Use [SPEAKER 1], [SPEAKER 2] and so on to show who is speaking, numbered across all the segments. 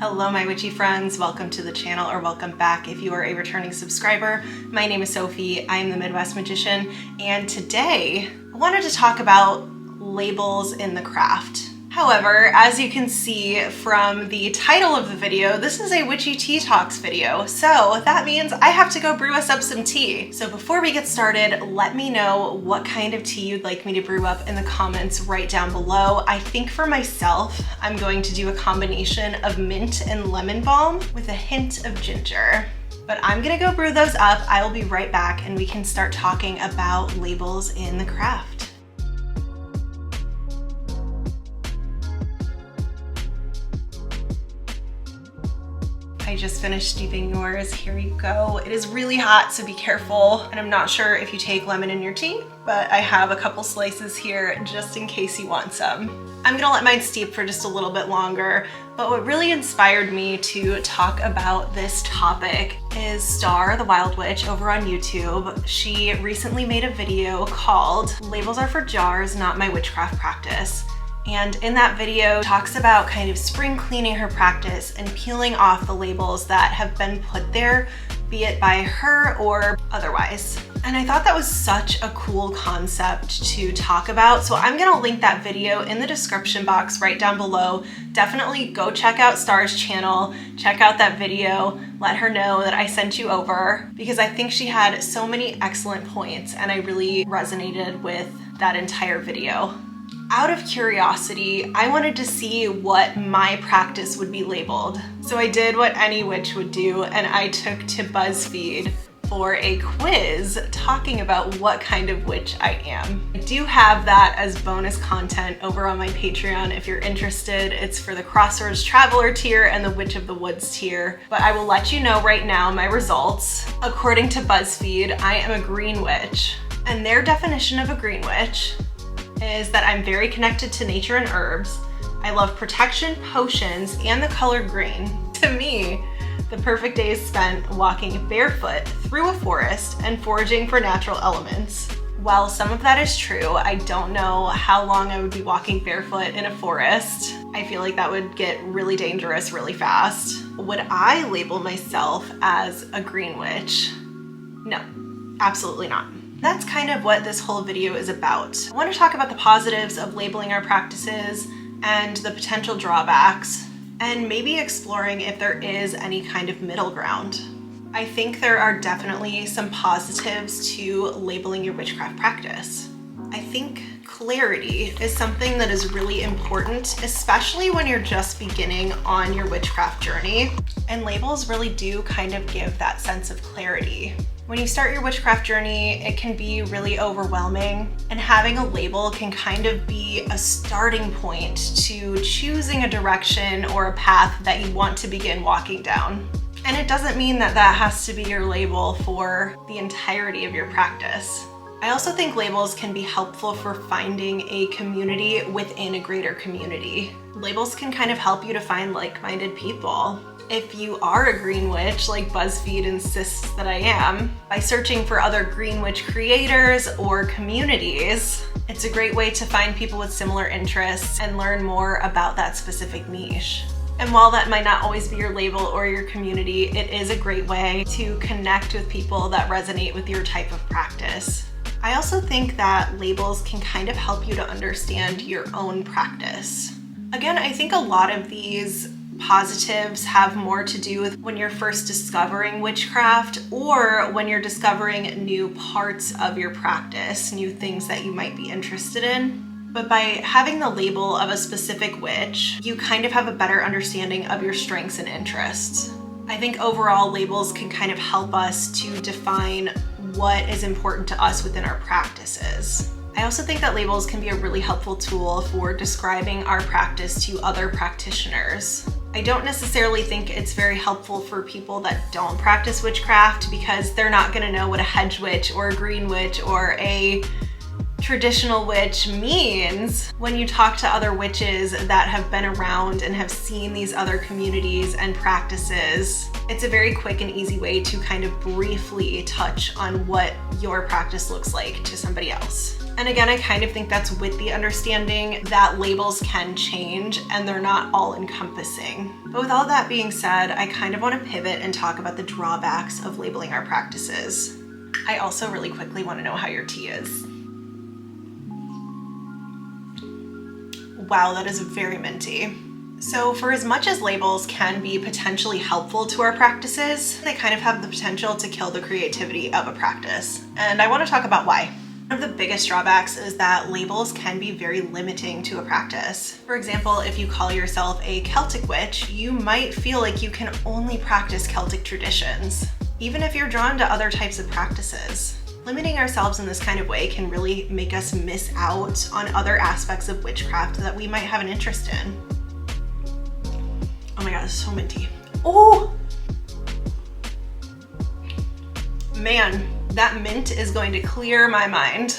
[SPEAKER 1] Hello my witchy friends, welcome to the channel, or welcome back if you are a returning subscriber. My name is Sophie, I am the Midwest Magician, and today I wanted to talk about labels in the craft. However, as you can see from the title of the video, this is a witchy tea talks video, so that means I have to go brew us up some tea. So before we get started, let me know what kind of tea you'd like me to brew up in the comments right down below. I think for myself, I'm going to do a combination of mint and lemon balm with a hint of ginger. But I'm gonna go brew those up. I will be right back and we can start talking about labels in the craft. I just finished steeping yours. Here you go. It is really hot, so be careful. And I'm not sure if you take lemon in your tea, but I have a couple slices here just in case you want some. I'm gonna let mine steep for just a little bit longer, but what really inspired me to talk about this topic is Star, the Wild Witch, over on YouTube. She recently made a video called "Labels Are for Jars, Not My Witchcraft Practice." And in that video, talks about kind of spring cleaning her practice and peeling off the labels that have been put there, be it by her or otherwise. And I thought that was such a cool concept to talk about. So I'm gonna link that video in the description box right down below. Definitely go check out Star's channel, check out that video, let her know that I sent you over, because I think she had so many excellent points and I really resonated with that entire video. Out of curiosity, I wanted to see what my practice would be labeled. So I did what any witch would do, and I took to BuzzFeed for a quiz talking about what kind of witch I am. I do have that as bonus content over on my Patreon if you're interested. It's for the Crossroads Traveler tier and the Witch of the Woods tier. But I will let you know right now my results. According to BuzzFeed, I am a green witch, and their definition of a green witch is that I'm very connected to nature and herbs. I love protection, potions, and the color green. To me, the perfect day is spent walking barefoot through a forest and foraging for natural elements. While some of that is true, I don't know how long I would be walking barefoot in a forest. I feel like that would get really dangerous really fast. Would I label myself as a green witch? No, absolutely not. That's kind of what this whole video is about. I want to talk about the positives of labeling our practices and the potential drawbacks, and maybe exploring if there is any kind of middle ground. I think there are definitely some positives to labeling your witchcraft practice. I think clarity is something that is really important, especially when you're just beginning on your witchcraft journey, and labels really do kind of give that sense of clarity. When you start your witchcraft journey, it can be really overwhelming, and having a label can kind of be a starting point to choosing a direction or a path that you want to begin walking down. And it doesn't mean that that has to be your label for the entirety of your practice. I also think labels can be helpful for finding a community within a greater community. Labels can kind of help you to find like-minded people. If you are a green witch, like BuzzFeed insists that I am, by searching for other green witch creators or communities, it's a great way to find people with similar interests and learn more about that specific niche. And while that might not always be your label or your community, it is a great way to connect with people that resonate with your type of practice. I also think that labels can kind of help you to understand your own practice. Again, I think a lot of these positives have more to do with when you're first discovering witchcraft or when you're discovering new parts of your practice, new things that you might be interested in. But by having the label of a specific witch, you kind of have a better understanding of your strengths and interests. I think overall labels can kind of help us to define what is important to us within our practices. I also think that labels can be a really helpful tool for describing our practice to other practitioners. I don't necessarily think it's very helpful for people that don't practice witchcraft, because they're not going to know what a hedge witch or a green witch or a Traditional witch means when you talk to other witches that have been around and have seen these other communities and practices, it's a very quick and easy way to kind of briefly touch on what your practice looks like to somebody else. And again, I kind of think that's with the understanding that labels can change and they're not all encompassing. But with all that being said, I kind of want to pivot and talk about the drawbacks of labeling our practices. I also really quickly want to know how your tea is. Wow, that is very minty. So for as much as labels can be potentially helpful to our practices, they kind of have the potential to kill the creativity of a practice. And I want to talk about why. One of the biggest drawbacks is that labels can be very limiting to a practice. For example, if you call yourself a Celtic witch, you might feel like you can only practice Celtic traditions, even if you're drawn to other types of practices. Limiting ourselves in this kind of way can really make us miss out on other aspects of witchcraft that we might have an interest in. Oh my god, it's so minty. Oh! Man, that mint is going to clear my mind.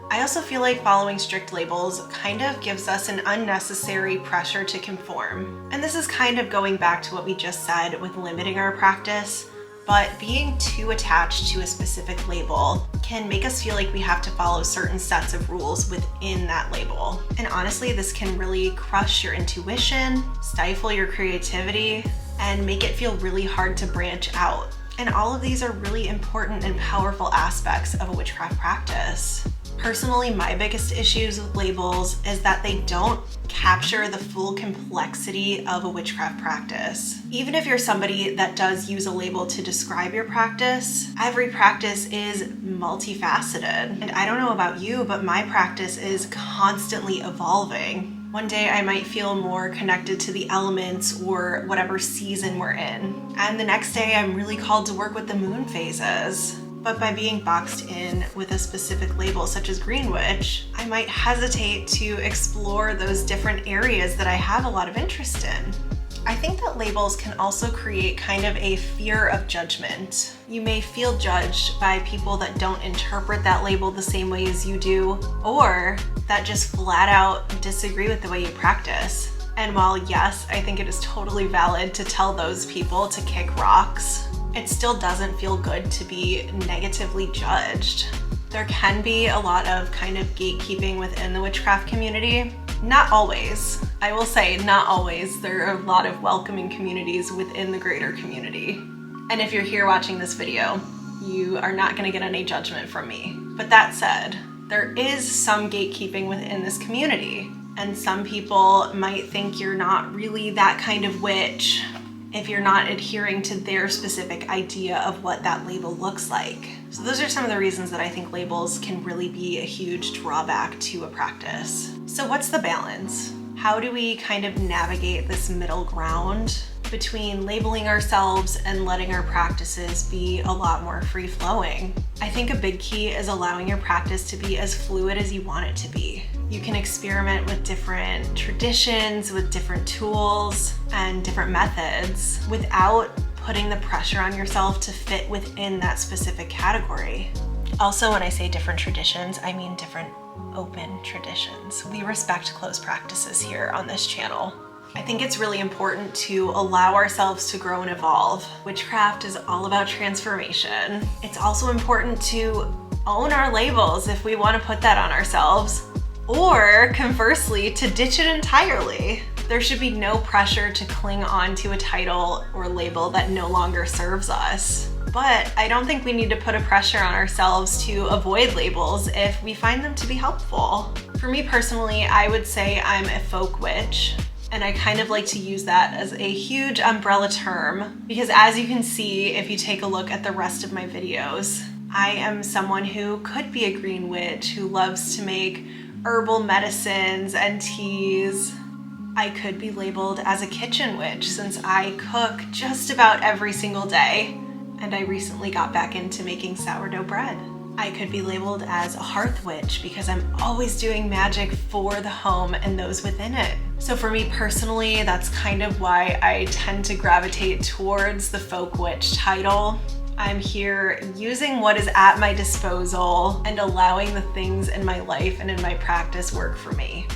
[SPEAKER 1] I also feel like following strict labels kind of gives us an unnecessary pressure to conform. And this is kind of going back to what we just said with limiting our practice, but being too attached to a specific label can make us feel like we have to follow certain sets of rules within that label. And honestly, this can really crush your intuition, stifle your creativity, and make it feel really hard to branch out. And all of these are really important and powerful aspects of a witchcraft practice. Personally, my biggest issues with labels is that they don't capture the full complexity of a witchcraft practice. Even if you're somebody that does use a label to describe your practice, every practice is multifaceted. And I don't know about you, but my practice is constantly evolving. One day I might feel more connected to the elements or whatever season we're in. And the next day I'm really called to work with the moon phases. But by being boxed in with a specific label such as Green Witch, I might hesitate to explore those different areas that I have a lot of interest in. I think that labels can also create kind of a fear of judgment. You may feel judged by people that don't interpret that label the same way as you do, or that just flat out disagree with the way you practice. And while yes, I think it is totally valid to tell those people to kick rocks, it still doesn't feel good to be negatively judged. There can be a lot of kind of gatekeeping within the witchcraft community. Not always. I will say not always. There are a lot of welcoming communities within the greater community. And if you're here watching this video, you are not going to get any judgment from me. But that said, there is some gatekeeping within this community. And some people might think you're not really that kind of witch if you're not adhering to their specific idea of what that label looks like. So those are some of the reasons that I think labels can really be a huge drawback to a practice. So what's the balance? How do we kind of navigate this middle ground between labeling ourselves and letting our practices be a lot more free-flowing? I think a big key is allowing your practice to be as fluid as you want it to be. You can experiment with different traditions, with different tools and different methods without putting the pressure on yourself to fit within that specific category. Also, when I say different traditions, I mean different open traditions. We respect closed practices here on this channel. I think it's really important to allow ourselves to grow and evolve. Witchcraft is all about transformation. It's also important to own our labels if we want to put that on ourselves, or conversely, to ditch it entirely. There should be no pressure to cling on to a title or label that no longer serves us. But I don't think we need to put a pressure on ourselves to avoid labels if we find them to be helpful. For me personally, I would say I'm a folk witch, and I kind of like to use that as a huge umbrella term because, as you can see if you take a look at the rest of my videos, I am someone who could be a green witch who loves to make herbal medicines and teas. I could be labeled as a kitchen witch since I cook just about every single day, and I recently got back into making sourdough bread. I could be labeled as a hearth witch because I'm always doing magic for the home and those within it. So for me personally, that's kind of why I tend to gravitate towards the folk witch title. I'm here using what is at my disposal and allowing the things in my life and in my practice work for me.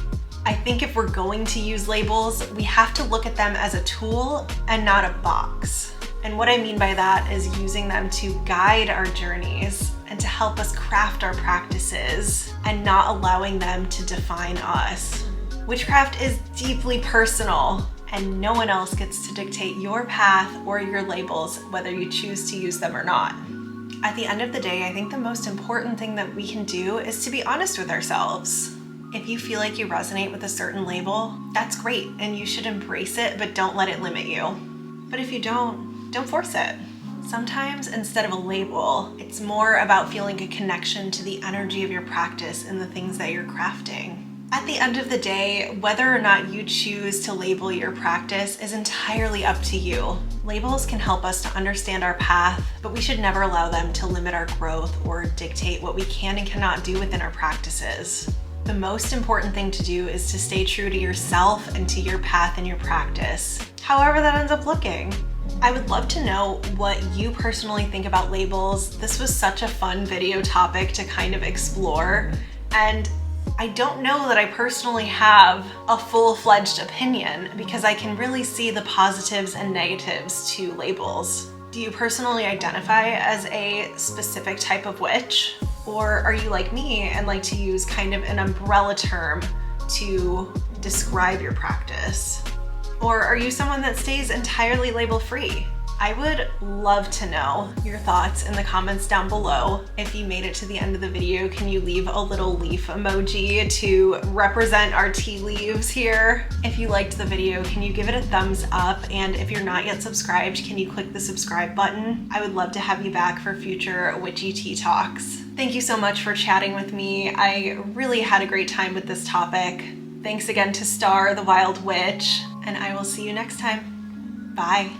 [SPEAKER 1] I think if we're going to use labels, we have to look at them as a tool and not a box. And what I mean by that is using them to guide our journeys and to help us craft our practices and not allowing them to define us. Witchcraft is deeply personal, and no one else gets to dictate your path or your labels, whether you choose to use them or not. At the end of the day, I think the most important thing that we can do is to be honest with ourselves. If you feel like you resonate with a certain label, that's great, and you should embrace it, but don't let it limit you. But if you don't force it. Sometimes instead of a label, it's more about feeling a connection to the energy of your practice and the things that you're crafting. At the end of the day, whether or not you choose to label your practice is entirely up to you. Labels can help us to understand our path, but we should never allow them to limit our growth or dictate what we can and cannot do within our practices. The most important thing to do is to stay true to yourself and to your path and your practice, however that ends up looking. I would love to know what you personally think about labels. This was such a fun video topic to kind of explore, and I don't know that I personally have a full-fledged opinion because I can really see the positives and negatives to labels. Do you personally identify as a specific type of witch? Or are you like me and like to use kind of an umbrella term to describe your practice? Or are you someone that stays entirely label-free? I would love to know your thoughts in the comments down below. If you made it to the end of the video, can you leave a little leaf emoji to represent our tea leaves here? If you liked the video, can you give it a thumbs up? And if you're not yet subscribed, can you click the subscribe button? I would love to have you back for future witchy tea talks. Thank you so much for chatting with me. I really had a great time with this topic. Thanks again to Star, the Wild Witch, and I will see you next time. Bye.